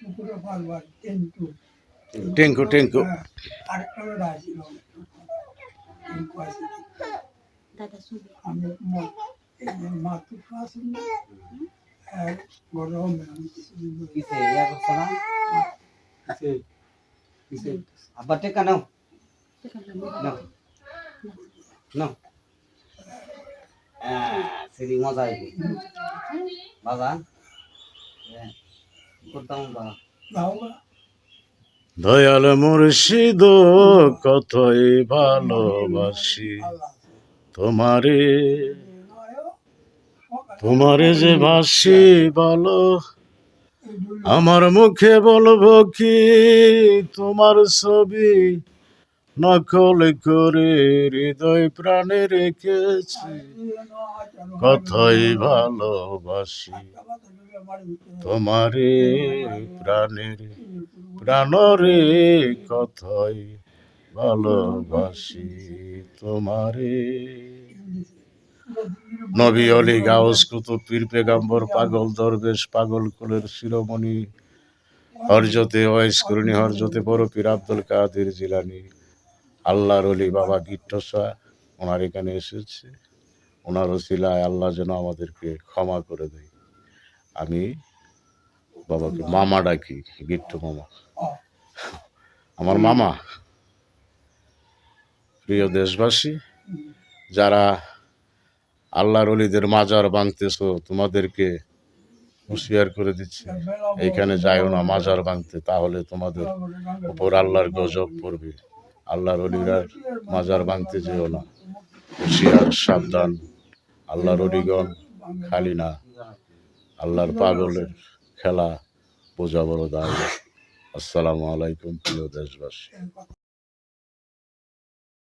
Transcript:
পুকুরে পারবার টেন্টু টেঙ্কু টেঙ্কু আরেকটা বেড়া আসছিল টেন্টু আসছিল আমি এই যে মাতুর আসেন গরম আমি কিছুদিন ধরে কিসে ইয়া করছ না কিসে কিসে আবার টেকা নাও নাও নাও সেদি মজা আইবে বাবা করতাম বা যাও বা দয়াল মুর্শিদ কতই ভালোবাসি আল্লাহ তোমারে সকালে তোমারে যে বাসি বলো এই দুই আমার মুখে বলবো কি তোমার ছবি নকল করে হৃদয় প্রাণে রেখেছি কতই ভালোবাসি তোমারে প্রাণের প্রাণরে কতই ভালোবাসি তোমারে। নবী অলি গাউস কুতুব পীর পেগাম্বর পাগল দরবেশ পাগল কুলের শিরোমণি হরজতে ওয়াইস করুণী হরজতে বড় পীর আব্দুল কাদের জিলানী আল্লাহর অলি বাবা গিট্টসা ওনার এখানে এসেছে। ওনার ওসিলায় আল্লাহ যেন আমাদেরকে ক্ষমা করে দেয়। আমি বাবাকে মামা ডাকি, গিট্টু মামা, আমার মামা। প্রিয় দেশবাসী, যারা আল্লাহর অলিদের মাজার ভাঙতেছো তোমাদেরকে হুঁশিয়ার করে দিচ্ছে এইখানে যাইও না মাজার ভাঙতে, তাহলে তোমাদের উপর আল্লাহর গজব পড়বে। আল্লাহর অলিরার মাজার ভাঙতে যেও না, হুঁশিয়ার সাবধান। আল্লাহর অলিগণ খালি না, আল্লাহর পাগলের খেলা বোঝা বড় দায়। আসসালামু আলাইকুম প্রিয় দেশবাসী।